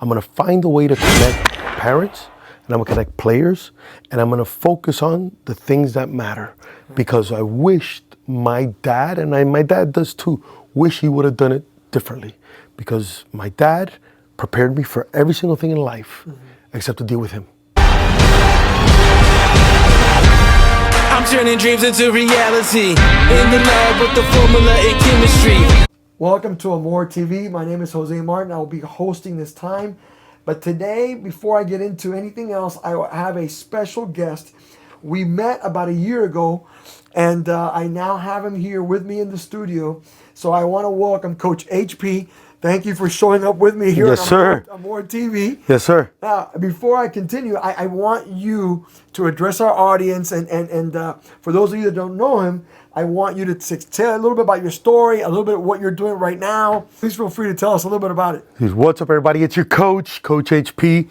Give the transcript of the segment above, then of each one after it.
I'm going to find a way to connect parents, and I'm going to connect players, and I'm going to focus on the things that matter. Because I wished my dad, and my dad does too, wish he would have done it differently. Because my dad prepared me for every single thing in life except to deal with him. I'm turning dreams into reality. In the lab with the formula and chemistry. Welcome to AMOR TV. My name is Jose Martin. I will be hosting this time. But today, before I get into anything else, I have a special guest. We met about a year ago, and I now have him here with me in the studio. So I want to welcome Coach HP. Thank you for showing up with me here Yes, sir. on AMOR TV. Yes, sir. Now, before I continue, I want you to address our audience, and for those of you that don't know him, I want you to tell a little bit about your story, a little bit of what you're doing right now. Please feel free to tell us a little bit about it. What's up, everybody? It's your coach, Coach HP.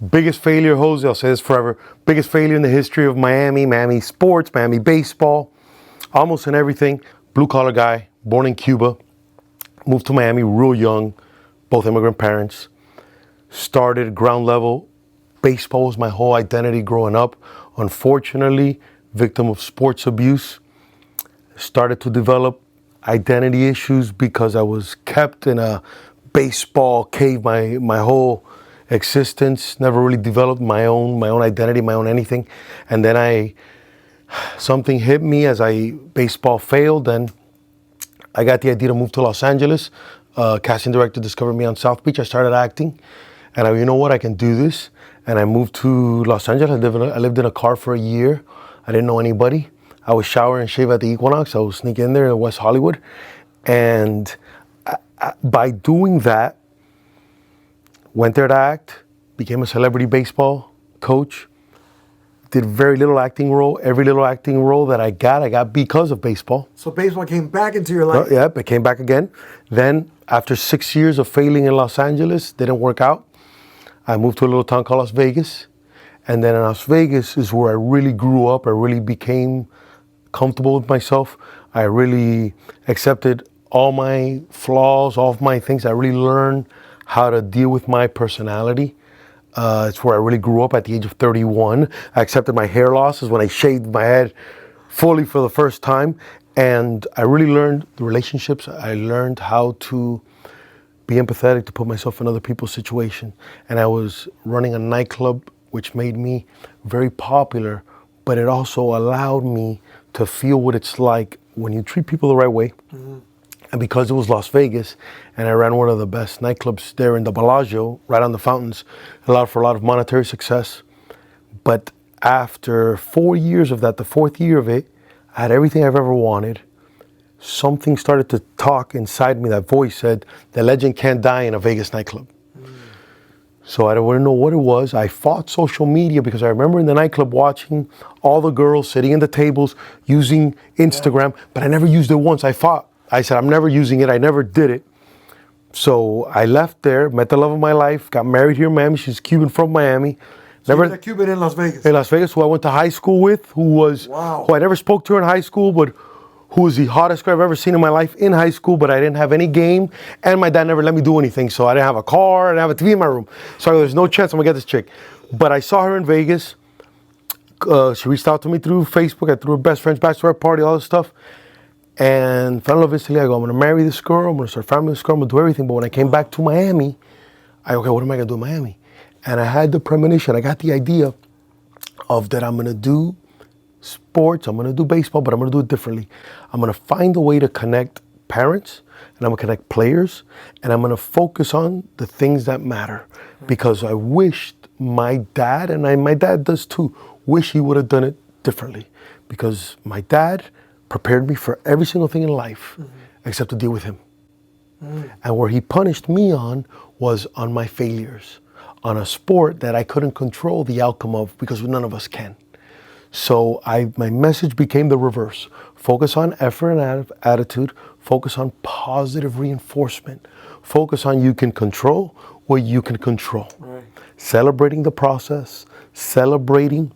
Biggest failure, Jose, I'll say this forever. Biggest failure in the history of Miami sports, Miami baseball, almost in everything. Blue collar guy, born in Cuba. Moved to Miami real young, both immigrant parents. Started ground level. Baseball was my whole identity growing up. Unfortunately, victim of sports abuse. Started to develop identity issues because I was kept in a baseball cave my whole existence. Never really developed my own identity, my own anything. And then something hit me as baseball failed, and I got the idea to move to Los Angeles. Casting director discovered me on South Beach. I started acting, and you know what? I can do this. And I moved to Los Angeles. I lived in a car for a year. I didn't know anybody. I would shower and shave at the Equinox. I would sneak in there in West Hollywood. And by doing that, went there to act, became a celebrity baseball coach. Did very little acting role. Every little acting role that I got because of baseball. So baseball came back into your life. Yeah, it came back again. Then, after 6 years of failing in Los Angeles, didn't work out. I moved to a little town called Las Vegas. And then in Las Vegas is where I really grew up. I really became comfortable with myself. I really accepted all my flaws, all of my things. I really learned how to deal with my personality. It's where I really grew up at the age of 31. I accepted my hair losses when I shaved my head fully for the first time. And I really learned the relationships. I learned how to be empathetic, to put myself in other people's situation. And I was running a nightclub, which made me very popular, but it also allowed me to feel what it's like when you treat people the right way. And because it was Las Vegas, and I ran one of the best nightclubs there in the Bellagio, right on the fountains, allowed for a lot of monetary success. But after 4 years of that, the fourth year of it, I had everything I've ever wanted. Something started to talk inside me. That voice said, the legend can't die in a Vegas nightclub. So I didn't know what it was. I fought social media because I remember in the nightclub watching all the girls sitting in the tables using Instagram, but I never used it once. I said, I'm never using it. I never did it. So I left there, met the love of my life, got married here in Miami. She's Cuban from Miami. So you were a Cuban in Las Vegas? In Las Vegas, who I went to high school with, who I never spoke to her in high school, but who was the hottest girl I've ever seen in my life in high school, but I didn't have any game, and my dad never let me do anything, so I didn't have a car, I didn't have a TV in my room. So there's no chance I'm gonna get this chick. But I saw her in Vegas. She reached out to me through Facebook. I threw her best friend's bachelorette party, all this stuff. And fell in love instantly. I go, I'm gonna marry this girl, I'm gonna start a family with this girl, I'm gonna do everything. But when I came back to Miami, okay, what am I gonna do in Miami? And I had the premonition, I got the idea of that I'm gonna do sports, I'm gonna do baseball, but I'm gonna do it differently. I'm gonna find a way to connect parents, and I'm gonna connect players, and I'm gonna focus on the things that matter. Because I wished my dad, and my dad does too, wish he would have done it differently. Because my dad prepared me for every single thing in life except to deal with him. And where he punished me on was on my failures, on a sport that I couldn't control the outcome of because none of us can. So my message became the reverse. Focus on effort and attitude. Focus on positive reinforcement. Focus on you can control what you can control. Right. Celebrating the process, celebrating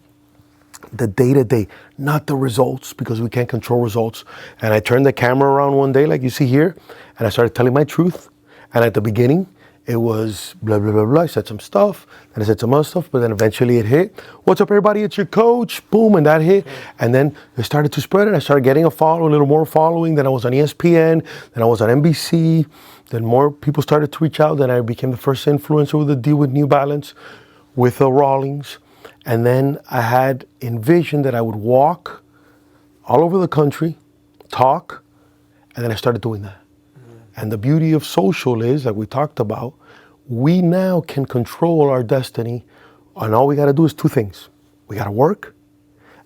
the day-to-day, not the results, because we can't control results. And I turned the camera around one day, like you see here, and I started telling my truth. And at the beginning, It was blah, blah, blah, blah. I said some stuff, then I said some other stuff, but then eventually it hit. What's up, everybody? It's your coach. Boom, and that hit. And then it started to spread, and I started getting a little more following. Then I was on ESPN, then I was on NBC. Then more people started to reach out. Then I became the first influencer with a deal with New Balance, with Rawlings. And then I had envisioned that I would walk all over the country, talk, and then I started doing that. And the beauty of social is, like we talked about, we now can control our destiny, and all we got to do is two things. We got to work,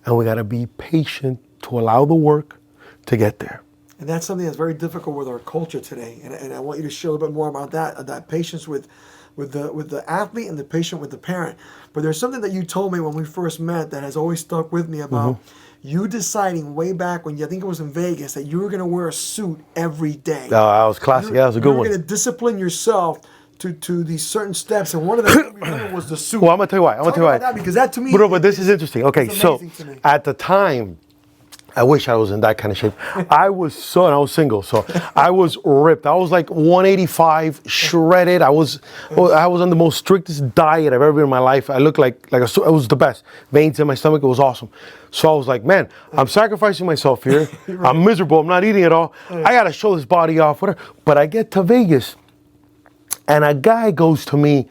and we got to be patient to allow the work to get there. And that's something that's very difficult with our culture today. And I want you to share a little bit more about that patience with the athlete and the patient with the parent. But there's something that you told me when we first met that has always stuck with me about you deciding way back when I think it was in Vegas that you were going to wear a suit every day. Oh, that was classic. That was a good one. You were going to discipline yourself to these certain steps, and one of them was the suit. Well, I'm going to tell you why. Talk about that, because that to me... But this is interesting. Okay, so at the time, I wish I was in that kind of shape. I was single, so I was ripped. I was like 185, shredded. I was on the most strictest diet I've ever been in my life. I looked like it was the best. Veins in my stomach, it was awesome. So I was like, man, I'm sacrificing myself here. Right. I'm miserable. I'm not eating at all. Right. I got to show this body off, whatever. But I get to Vegas, and a guy goes to me,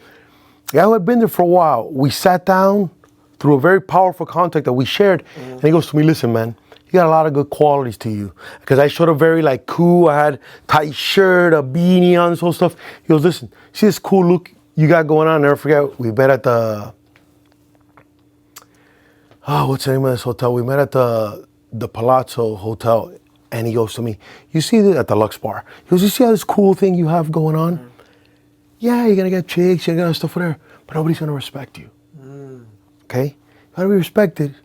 a guy who had been there for a while. We sat down through a very powerful contact that we shared, and he goes to me, listen, man, you got a lot of good qualities to you. Because I showed up very like cool. I had tight shirt, a beanie on, so stuff. He goes, listen, see this cool look you got going on? I'll never forget, we met at the, what's the name of this hotel? We met at the Palazzo Hotel. And he goes to me, you see this at the Lux Bar. He goes, you see how this cool thing you have going on? Mm. Yeah, you're going to get chicks, you're going to stuff whatever, but nobody's going to respect you. Mm. Okay? You got to be respected.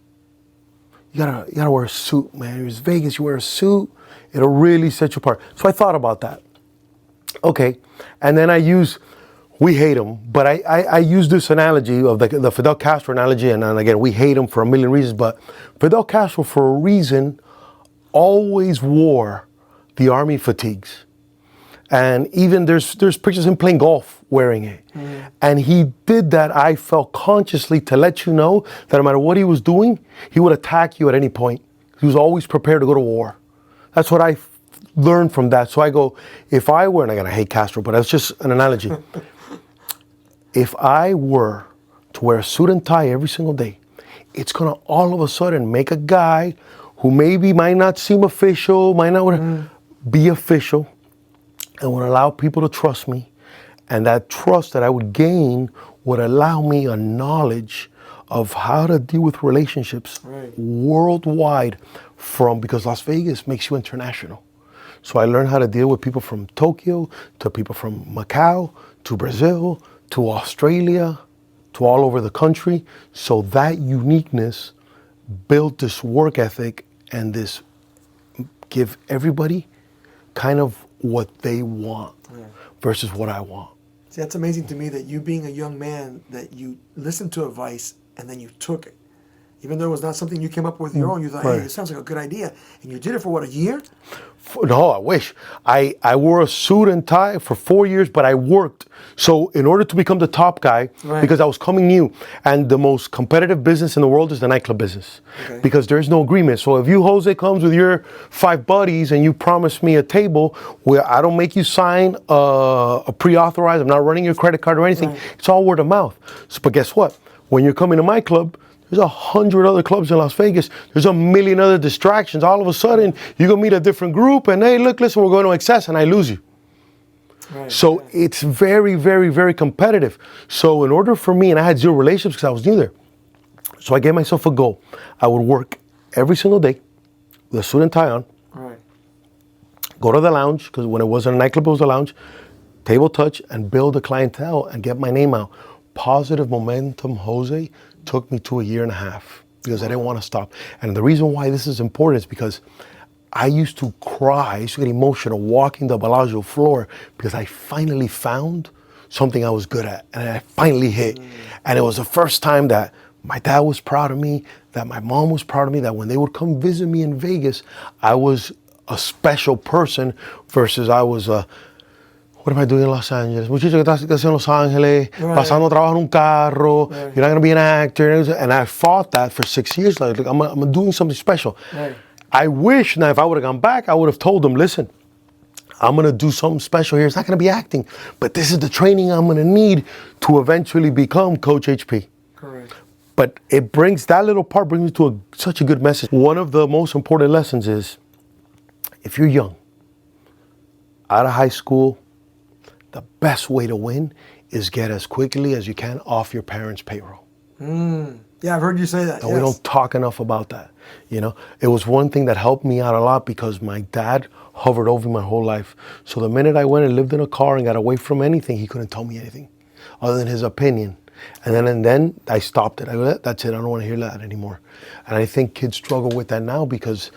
You gotta wear a suit, man. It's Vegas, you wear a suit, it'll really set you apart. So I thought about that. Okay, and then we hate him, but I use this analogy of the Fidel Castro analogy, and again, we hate him for a million reasons, but Fidel Castro, for a reason, always wore the army fatigues. And even there's pictures of him playing golf wearing it. Mm. And he did that, I felt consciously, to let you know that no matter what he was doing, he would attack you at any point. He was always prepared to go to war. That's what I learned from that. So I go, if I were, and I'm going to hate Castro, but that's just an analogy. If I were to wear a suit and tie every single day, it's going to all of a sudden make a guy who maybe might not seem official, might not be official, and would allow people to trust me. And that trust that I would gain would allow me a knowledge of how to deal with relationships worldwide, because Las Vegas makes you international. So I learned how to deal with people from Tokyo, to people from Macau, to Brazil, to Australia, to all over the country. So that uniqueness built this work ethic and this give everybody kind of what they want versus what I want. See, that's amazing to me that you being a young man, that you listened to advice and then you took it. Even though it was not something you came up with your own, you thought, hey, it sounds like a good idea. And you did it for what, a year? No, I wish. I wore a suit and tie for 4 years, but I worked. So in order to become the top guy, because I was coming new, and the most competitive business in the world is the nightclub business, because there's no agreement. So if you, Jose, comes with your 5 buddies and you promise me a table where I don't make you sign a pre-authorized, I'm not running your credit card or anything, it's all word of mouth. So, but guess what? When you're coming to my club, there's 100 other clubs in Las Vegas. There's a million other distractions. All of a sudden, you're going to meet a different group, and hey, look, listen, we're going to excess, and I lose you. So it's very, very, very competitive. So in order for me, and I had 0 relationships because I was new there. So I gave myself a goal. I would work every single day with a suit and tie on. Go to the lounge, because when it wasn't a nightclub, it was a lounge. Table touch, and build a clientele and get my name out. Positive momentum, Jose, took me to a 1.5 years because I didn't want to stop. And the reason why this is important is because I used to cry, I used to get emotional walking the Bellagio floor because I finally found something I was good at, and I finally hit. And it was the first time that my dad was proud of me, that my mom was proud of me, that when they would come visit me in Vegas, I was a special person versus I was a what am I doing in Los Angeles? Muchacho, ¿qué estás haciendo en Los Ángeles? Right. Pasando trabajo en un carro. Right. You're not going to be an actor. And I fought that for 6 years. Like I'm doing something special. Right. I wish now if I would have gone back, I would have told them, listen, I'm going to do something special here. It's not going to be acting, but this is the training I'm going to need to eventually become Coach HP. Correct. But it brings, that little part brings me to such a good message. One of the most important lessons is, if you're young, out of high school, the best way to win is get as quickly as you can off your parents' payroll. Yeah, I've heard you say that. And we don't talk enough about that. You know, it was one thing that helped me out a lot because my dad hovered over me my whole life. So the minute I went and lived in a car and got away from anything, he couldn't tell me anything other than his opinion. And then I stopped it. I go, that's it. I don't want to hear that anymore. And I think kids struggle with that now because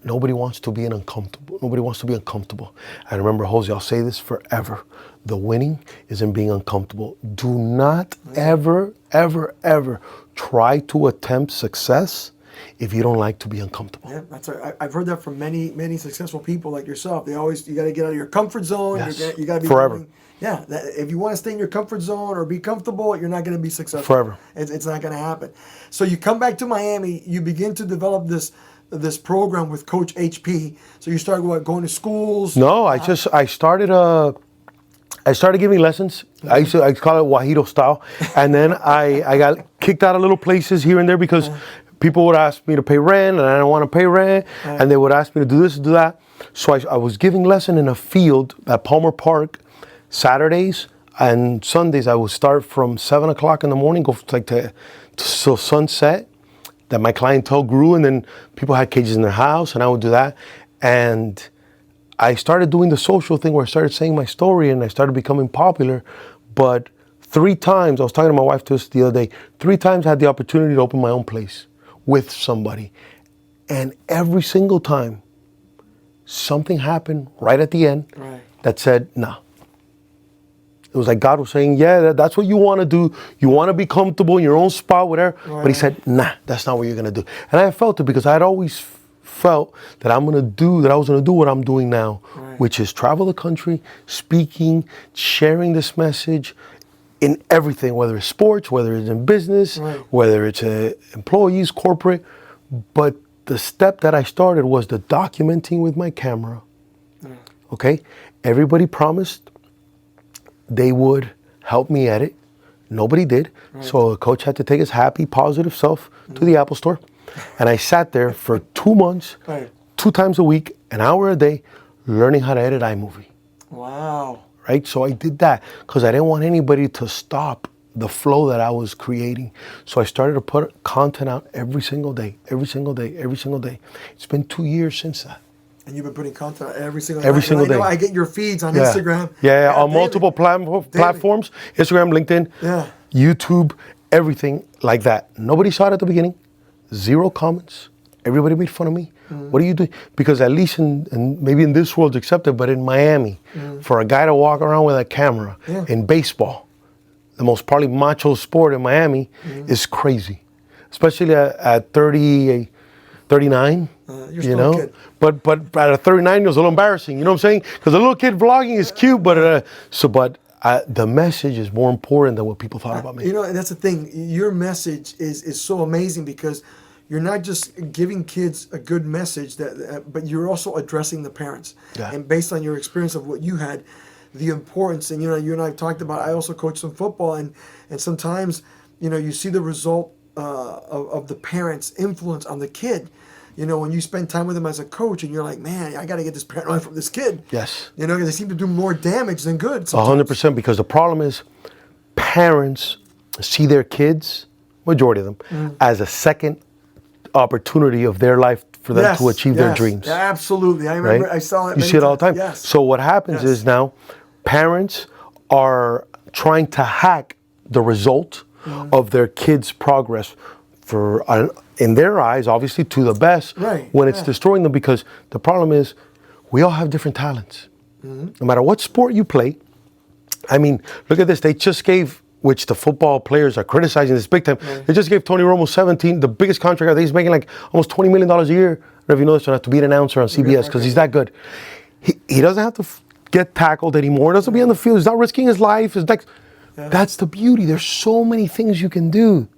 nobody wants to be uncomfortable. Nobody wants to be uncomfortable. I remember, Jose, I'll say this forever. The winning is in being uncomfortable. Do not ever, ever, ever try to attempt success if you don't like to be uncomfortable. Yeah, I've heard that from many successful people like yourself. You got to get out of your comfort zone. Yes. You got to be Forever. If you want to stay in your comfort zone or be comfortable, you're not going to be successful. Forever. It's not going to happen. So you come back to Miami. You begin to develop this program with Coach HP. So you start going to schools. No, I started giving lessons. I call it Guajiro style. And then I got kicked out of little places here and there because people would ask me to pay rent and I don't want to pay rent. And they would ask me to do this, do that. So I was giving lesson in a field at Palmer Park Saturdays and Sundays. I would start from 7 o'clock in the morning, go like till sunset. That my clientele grew, and then people had cages in their house, and I would do that. And I started doing the social thing where I started saying my story, and I started becoming popular. But 3 times, I was talking to my wife this the other day, 3 times I had the opportunity to open my own place with somebody. And every single time, something happened right at the end that said, nah. It was like God was saying, yeah, that's what you want to do. You want to be comfortable in your own spot, whatever. But he said, nah, that's not what you're going to do. And I felt it because I had always felt that I was going to do what I'm doing now, which is travel the country, speaking, sharing this message in everything, whether it's sports, whether it's in business, whether it's employees, corporate. But the step that I started was the documenting with my camera. Okay? Everybody promised they would help me edit. Nobody did. So the coach had to take his happy, positive self to the Apple Store. And I sat there for 2 months, 2 times a week, an hour a day, learning how to edit iMovie. Wow. Right? So I did that because I didn't want anybody to stop the flow that I was creating. So I started to put content out every single day, every single day, every single day. It's been 2 years since that. And you've been putting content out every single day. I get your feeds on Instagram. Yeah, on multiple platforms, Instagram, LinkedIn, YouTube, everything like that. Nobody saw it at the beginning. 0 comments. Everybody made fun of me. What are you doing? Because at least maybe in this world it's accepted, but in Miami, for a guy to walk around with a camera in baseball, the most probably macho sport in Miami, is crazy. Especially at 30, 39. You're still a kid. But at 39, it was a little embarrassing. You know what I'm saying? Because a little kid vlogging is cute, but the message is more important than what people thought about me. You know, and that's the thing. Your message is so amazing because you're not just giving kids a good message, but you're also addressing the parents. And based on your experience of what you had, the importance, and you and I have talked about, I also coach some football, and sometimes, you see the result of the parents' influence on the kid. When you spend time with them as a coach and you're like, man, I got to get this paranoia from this kid. Yes. Because they seem to do more damage than good sometimes. 100%, because the problem is parents see their kids, majority of them, as a second opportunity of their life for them to achieve their dreams. Absolutely. I remember I saw it. You see it all the time. Yes. So what happens is now parents are trying to hack the result of their kids' progress in their eyes, obviously, to the best when it's destroying them, because the problem is we all have different talents. No matter what sport you play. I mean, look at this. They just gave, which the football players are criticizing this big time, they just gave Tony Romo 17, the biggest contract. He's making like almost $20 million a year. I don't know if you know this or not, to be an announcer on CBS, because he's that good. He doesn't have to get tackled anymore. Doesn't be on the field. He's not risking his life. It's like, that's the beauty. There's so many things you can do.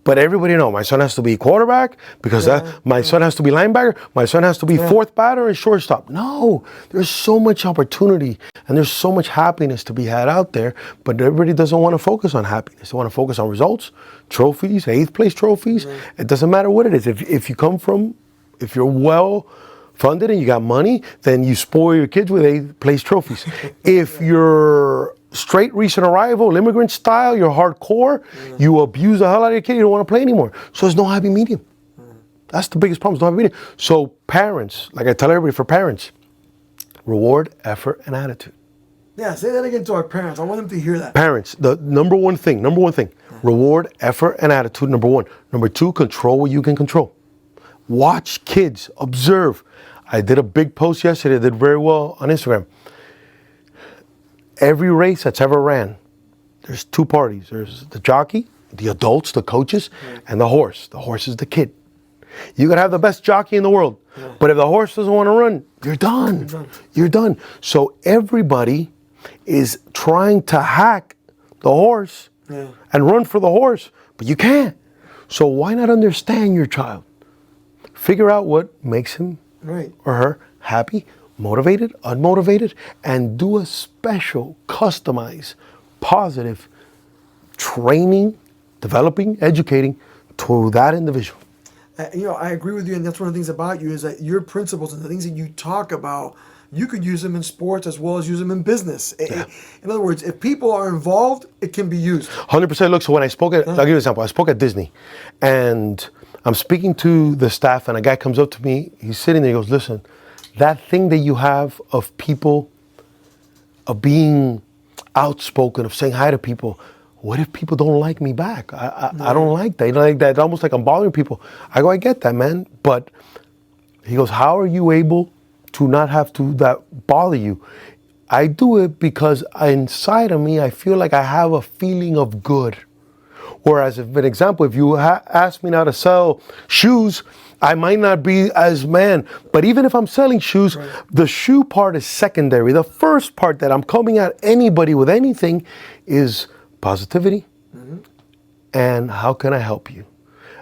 But everybody know my son has to be quarterback because my son has to be linebacker. My son has to be fourth batter and shortstop. No, there's so much opportunity and there's so much happiness to be had out there. But everybody doesn't want to focus on happiness. They want to focus on results, trophies, 8th place trophies. It doesn't matter what it is. If you're well funded and you got money, then you spoil your kids with 8th place trophies. If you're straight recent arrival, immigrant style, you're hardcore, you abuse the hell out of your kid, you don't want to play anymore. So there's no happy medium. That's the biggest problem, there's no happy medium. So parents, like I tell everybody for parents, reward, effort, and attitude. Yeah, say that again to our parents. I want them to hear that. Parents, the number one thing, reward, effort, and attitude, number one. Number two, control what you can control. Watch kids, observe. I did a big post yesterday, I did very well on Instagram. Every race that's ever ran, there's two parties. There's the jockey, the adults, the coaches, and the horse. The horse is the kid. You could have the best jockey in the world, but if the horse doesn't want to run, you're done. You're done. So everybody is trying to hack the horse and run for the horse, but you can't. So why not understand your child? Figure out what makes him or her happy, motivated, unmotivated, and do a special, customized, positive training, developing, educating to that individual. I agree with you, and that's one of the things about you is that your principles and the things that you talk about, you could use them in sports as well as use them in business. In other words, if people are involved, it can be used. 100%. Look, so when I spoke at, I'll give you an example. I spoke at Disney, and I'm speaking to the staff, and a guy comes up to me. He's sitting there. He goes, "Listen, that thing that you have of people, of being outspoken, of saying hi to people, what if people don't like me back? I don't like that. You know, like that. It's almost like I'm bothering people." I go, "I get that, man." But he goes, "How are you able to not have to that bother you?" I do it because inside of me, I feel like I have a feeling of good. Whereas, if an example, if you ask me now to sell shoes, I might not be as man. But even if I'm selling shoes, the shoe part is secondary. The first part that I'm coming at anybody with anything is positivity and how can I help you?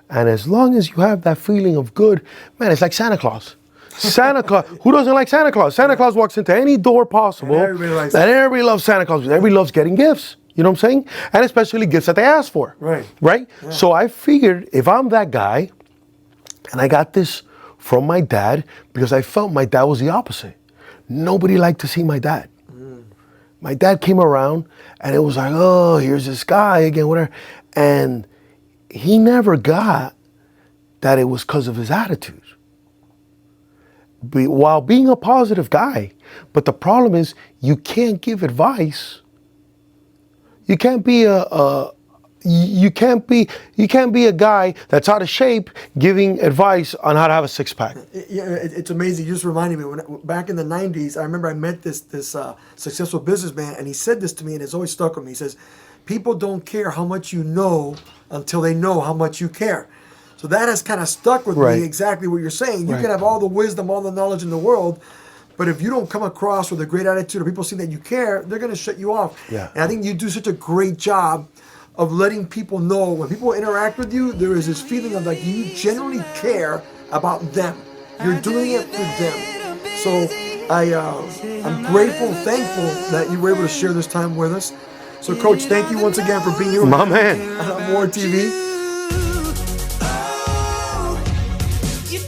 And as long as you have that feeling of good, man, it's like Santa Claus. Santa Claus, who doesn't like Santa Claus? Santa Claus walks into any door possible. And everybody loves Santa Claus. Everybody loves getting gifts. You know what I'm saying? And especially gifts that they ask for. Right? Yeah. So I figured if I'm that guy, and I got this from my dad because I felt my dad was the opposite. Nobody liked to see my dad. My dad came around and it was like, oh, here's this guy again, whatever. And he never got that it was because of his attitude. While being a positive guy, but the problem is you can't give advice. You can't be you can't be a guy that's out of shape giving advice on how to have a six-pack. Yeah, it's amazing. You just reminded me back in the 90s, I remember I met this successful businessman, and he said this to me, and it's always stuck with me. He says, "People don't care how much you know until they know how much you care." So that has kind of stuck with me, exactly what you're saying. You can have all the wisdom, all the knowledge in the world, but if you don't come across with a great attitude or people see that you care, they're going to shut you off. And I think you do such a great job of letting people know when people interact with you, there is this feeling of like you genuinely care about them. You're doing it for them. So I'm grateful, thankful that you were able to share this time with us. So Coach, thank you once again for being here. My man. On AMOR TV. You